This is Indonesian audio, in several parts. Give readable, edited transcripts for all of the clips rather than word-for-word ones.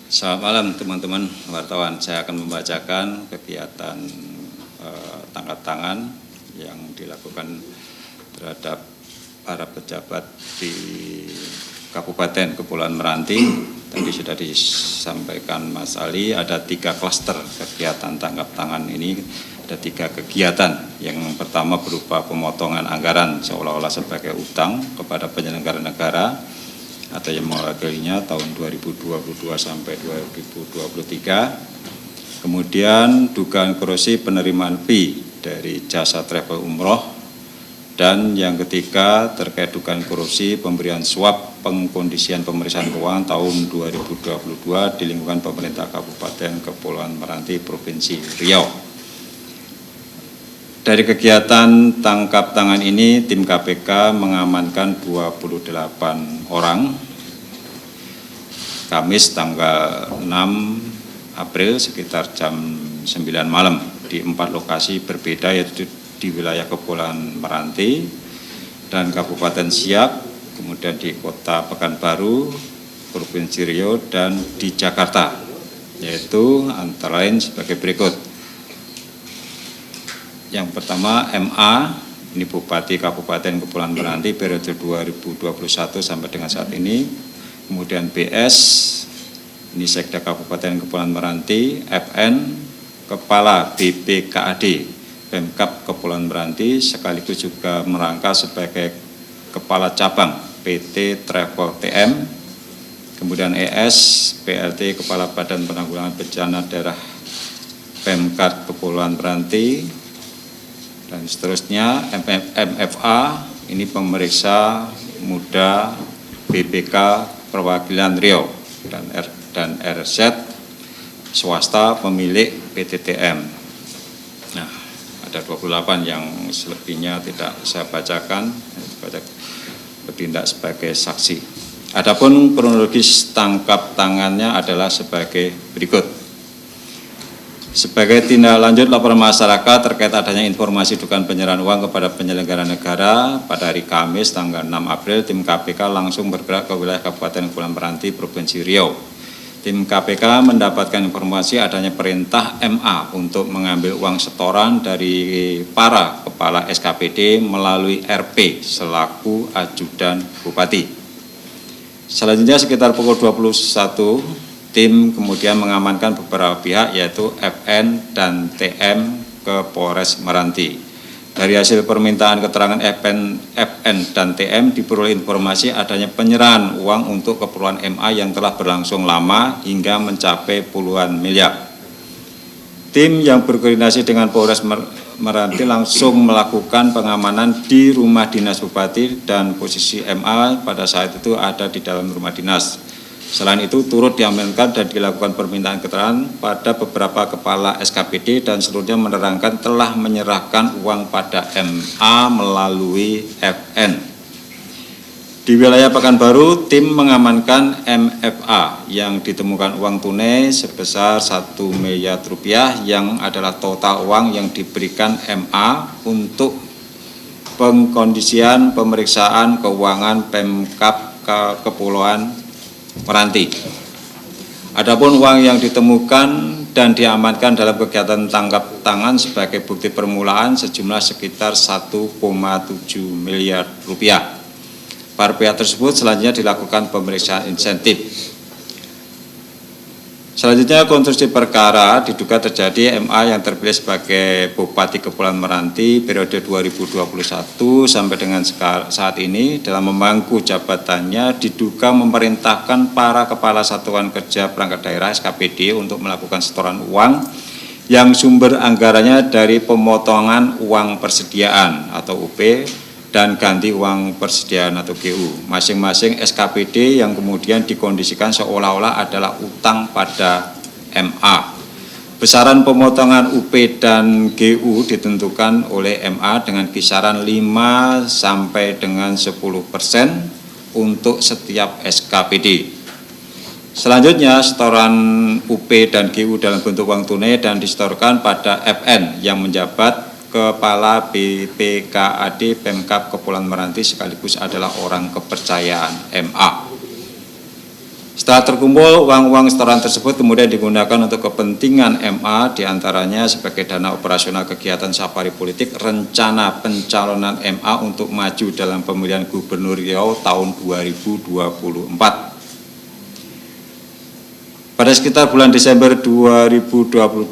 Selamat malam teman-teman wartawan. Saya akan membacakan kegiatan tangkap tangan yang dilakukan terhadap para pejabat di Kabupaten Kepulauan Meranti. Tadi sudah disampaikan Mas Ali, ada 3 klaster kegiatan tangkap tangan ini. Ada 3 kegiatan. Yang pertama berupa pemotongan anggaran seolah-olah sebagai utang kepada penyelenggara negara atau yang mewakilinya tahun 2022 sampai 2023. Kemudian dugaan korupsi penerimaan fee dari jasa travel umroh. Dan yang ketiga terkait dugaan korupsi pemberian suap pengkondisian pemeriksaan keuangan tahun 2022 di lingkungan pemerintah Kabupaten Kepulauan Meranti Provinsi Riau. Dari kegiatan tangkap tangan ini, tim KPK mengamankan 28 orang. Kamis tanggal 6 April sekitar jam 9 malam di 4 lokasi berbeda, yaitu di wilayah Kepulauan Meranti dan Kabupaten Siak, kemudian di Kota Pekanbaru, Provinsi Riau, dan di Jakarta, yaitu antara lain sebagai berikut. Yang pertama MA, ini Bupati Kabupaten Kepulauan Meranti periode 2021 sampai dengan saat ini. Kemudian BS, ini Sekda Kabupaten Kepulauan Meranti. FN, Kepala BPKAD Pemkab Kepulauan Meranti, sekaligus juga merangkap sebagai Kepala Cabang PT Travel TM. Kemudian ES, PLT Kepala Badan Penanggulangan Bencana Daerah Pemkab Kepulauan Meranti. Dan seterusnya MFA, ini pemeriksa muda BPK perwakilan Riau, dan RZ swasta pemilik PTTM. Nah, ada 28 yang selebihnya tidak saya bacakan, bertindak sebagai saksi. Adapun kronologis tangkap tangannya adalah sebagai berikut. Sebagai tindak lanjut laporan masyarakat terkait adanya informasi dugaan penyerahan uang kepada penyelenggara negara pada hari Kamis tanggal 6 April, tim KPK langsung bergerak ke wilayah Kabupaten Kepulauan Meranti, Provinsi Riau. Tim KPK mendapatkan informasi adanya perintah MA untuk mengambil uang setoran dari para kepala SKPD melalui RP selaku ajudan Bupati. Selanjutnya sekitar pukul 21, tim kemudian mengamankan beberapa pihak yaitu FN dan TM ke Polres Meranti. Dari hasil permintaan keterangan FN dan TM diperoleh informasi adanya penyerahan uang untuk keperluan MA yang telah berlangsung lama hingga mencapai puluhan miliar. Tim yang berkoordinasi dengan Polres Meranti langsung melakukan pengamanan di rumah dinas Bupati dan posisi MA pada saat itu ada di dalam rumah dinas. Selain itu turut diamankan dan dilakukan permintaan keterangan pada beberapa kepala SKPD dan seluruhnya menerangkan telah menyerahkan uang pada MA melalui FN. Di wilayah Pekanbaru, tim mengamankan MFA yang ditemukan uang tunai sebesar 1 miliar rupiah yang adalah total uang yang diberikan MA untuk pengkondisian pemeriksaan keuangan Pemkab Kepulauan Meranti. Adapun uang yang ditemukan dan diamankan dalam kegiatan tangkap tangan sebagai bukti permulaan sejumlah sekitar 1,7 miliar rupiah. Para pihak tersebut selanjutnya dilakukan pemeriksaan insentif. Selanjutnya konstruksi perkara diduga terjadi MA yang terpilih sebagai Bupati Kepulauan Meranti periode 2021 sampai dengan saat ini dalam memangku jabatannya diduga memerintahkan para kepala satuan kerja perangkat daerah SKPD untuk melakukan setoran uang yang sumber anggarannya dari pemotongan uang persediaan atau UP dan ganti uang persediaan atau GU masing-masing SKPD yang kemudian dikondisikan seolah-olah adalah utang pada MA. Besaran pemotongan UP dan GU ditentukan oleh MA dengan kisaran 5 sampai dengan 10% untuk setiap SKPD. Selanjutnya setoran UP dan GU dalam bentuk uang tunai dan disetorkan pada FN yang menjabat Kepala BPKAD Pemkab Kepulauan Meranti sekaligus adalah orang kepercayaan MA. Setelah terkumpul, uang-uang setoran tersebut kemudian digunakan untuk kepentingan MA, diantaranya sebagai dana operasional kegiatan safari politik, rencana pencalonan MA untuk maju dalam pemilihan Gubernur Riau tahun 2024. Pada sekitar bulan Desember 2022,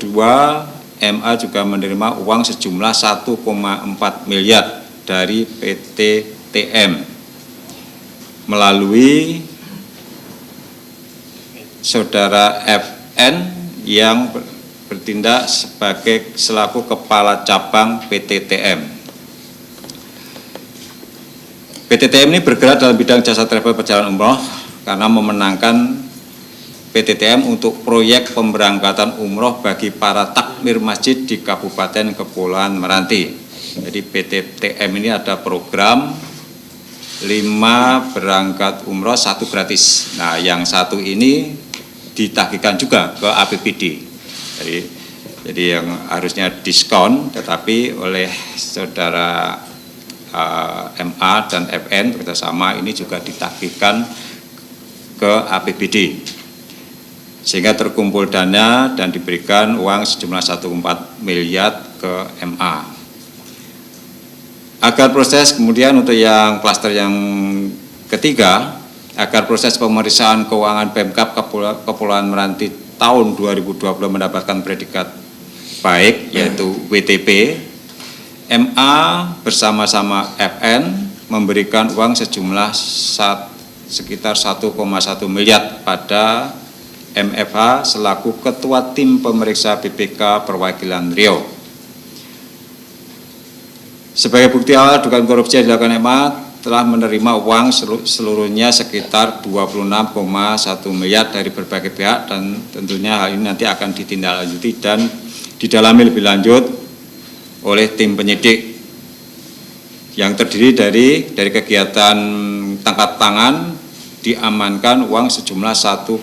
MA juga menerima uang sejumlah 1,4 miliar dari PT TM melalui Saudara FN yang bertindak sebagai selaku Kepala Cabang PT TM. PT TM ini bergerak dalam bidang jasa travel perjalanan umroh karena memenangkan PT TM untuk proyek pemberangkatan umroh bagi para takmir masjid di Kabupaten Kepulauan Meranti. Jadi PT TM ini ada program 5 berangkat umroh 1 gratis. Nah, yang 1 ini ditagihkan juga ke APBD. Jadi yang harusnya diskon, tetapi oleh saudara MA dan FN bekerjasama ini juga ditagihkan ke APBD. Sehingga terkumpul dana dan diberikan uang sejumlah 1,4 miliar ke MA. Agar proses kemudian untuk yang klaster yang ketiga, agar proses pemeriksaan keuangan Pemkab Kepulauan Meranti tahun 2020 mendapatkan predikat baik, yaitu WTP, MA bersama-sama FN memberikan uang sejumlah sekitar 1,1 miliar pada MFH selaku Ketua Tim Pemeriksa BPK Perwakilan Riau. Sebagai bukti awal dugaan korupsi yang dilakukan MA, telah menerima uang seluruhnya sekitar 26,1 miliar dari berbagai pihak, dan tentunya hal ini nanti akan ditindaklanjuti dan didalami lebih lanjut oleh tim penyidik yang terdiri dari kegiatan tangkap tangan diamankan uang sejumlah 1,7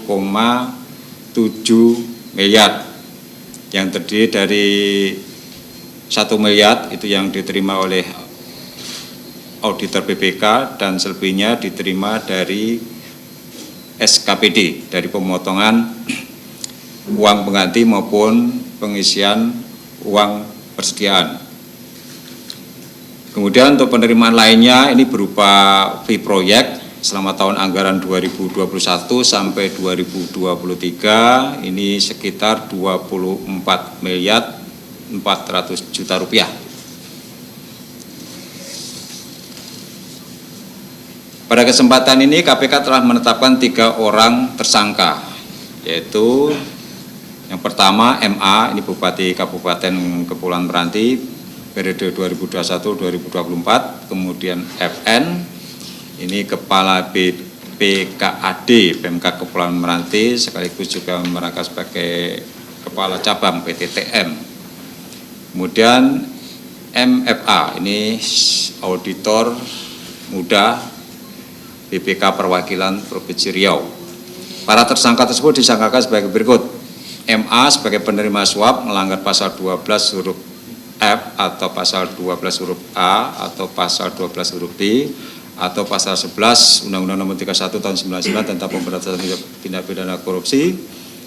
miliar yang terdiri dari 1 miliar itu yang diterima oleh auditor BPK dan selebihnya diterima dari SKPD, dari pemotongan uang pengganti maupun pengisian uang persediaan. Kemudian untuk penerimaan lainnya ini berupa fee proyek selama tahun anggaran 2021 sampai 2023 ini sekitar 24 miliar 400 juta rupiah. Pada kesempatan ini KPK telah menetapkan 3 orang tersangka, yaitu yang pertama MA, ini Bupati Kabupaten Kepulauan Meranti periode 2021-2024, kemudian FN, ini Kepala BPKAD Pemkab Kepulauan Meranti sekaligus juga merangkap sebagai Kepala Cabang PT TM. Kemudian MFA, ini Auditor Muda BPK Perwakilan Provinsi Riau. Para tersangka tersebut disangkakan sebagai berikut. MA sebagai penerima suap melanggar pasal 12 huruf F atau pasal 12 huruf A atau pasal 12 huruf B atau pasal 11 Undang-Undang Nomor 31 Tahun 99 tentang pemberantasan tindak pidana korupsi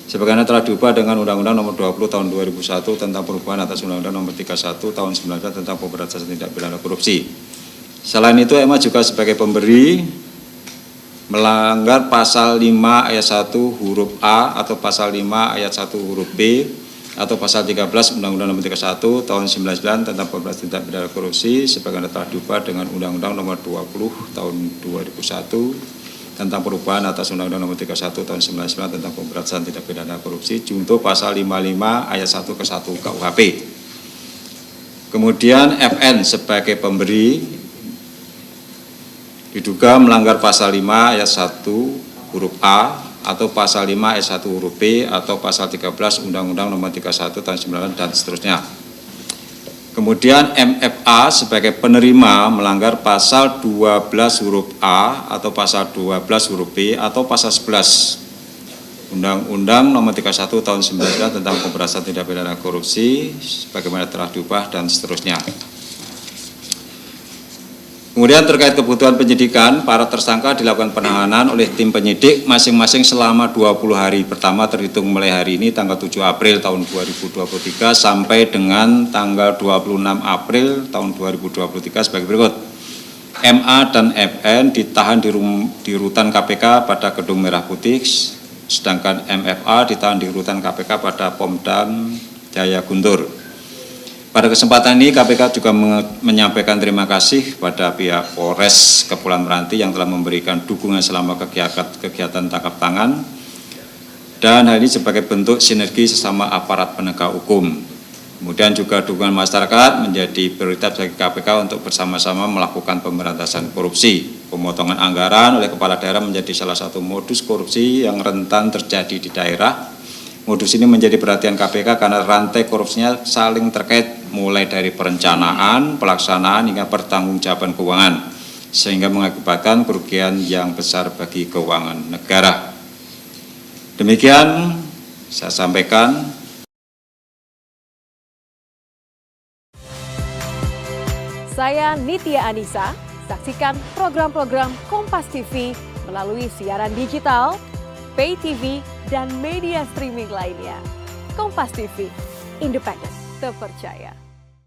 sebagaimana telah diubah dengan Undang-Undang Nomor 20 Tahun 2001 tentang perubahan atas Undang-Undang Nomor 31 Tahun 99 tentang pemberantasan tindak pidana korupsi. Selain itu, MA juga sebagai pemberi melanggar pasal 5 ayat 1 huruf A atau pasal 5 ayat 1 huruf B atau pasal 13 Undang-Undang Nomor 31 Tahun 99 tentang pemberantasan tindak pidana korupsi sebagaimana telah diubah dengan Undang-Undang Nomor 20 Tahun 2001 tentang perubahan atas Undang-Undang Nomor 31 Tahun 99 tentang pemberantasan tindak pidana korupsi junto pasal 55 ayat 1 ke 1 KUHP. Kemudian FN sebagai pemberi diduga melanggar pasal 5 ayat 1 huruf A atau pasal 5 ayat 1 huruf B atau pasal 13 Undang-Undang Nomor 31 Tahun 99 dan seterusnya. Kemudian MFA sebagai penerima melanggar pasal 12 huruf A atau pasal 12 huruf B atau pasal 11 Undang-Undang Nomor 31 Tahun 99 tentang pemberantasan tindak pidana korupsi sebagaimana telah diubah dan seterusnya. Kemudian terkait kebutuhan penyidikan, para tersangka dilakukan penahanan oleh tim penyidik masing-masing selama 20 hari. Pertama terhitung mulai hari ini tanggal 7 April tahun 2023 sampai dengan tanggal 26 April tahun 2023 sebagai berikut. MA dan FN ditahan di rutan KPK pada Gedung Merah Putih, sedangkan MFA ditahan di rutan KPK pada Pomdam Jaya Guntur. Pada kesempatan ini KPK juga menyampaikan terima kasih pada pihak Polres Kepulauan Meranti yang telah memberikan dukungan selama kegiatan tangkap tangan, dan hal ini sebagai bentuk sinergi sesama aparat penegak hukum. Kemudian juga dukungan masyarakat menjadi prioritas bagi KPK untuk bersama-sama melakukan pemberantasan korupsi. Pemotongan anggaran oleh kepala daerah menjadi salah satu modus korupsi yang rentan terjadi di daerah. Modus ini menjadi perhatian KPK karena rantai korupsinya saling terkait mulai dari perencanaan, pelaksanaan hingga pertanggungjawaban keuangan, sehingga mengakibatkan kerugian yang besar bagi keuangan negara. Demikian saya sampaikan. Saya Nitya Anissa, saksikan program-program Kompas TV melalui siaran digital, pay TV, dan media streaming lainnya. Kompas TV, independen, terpercaya.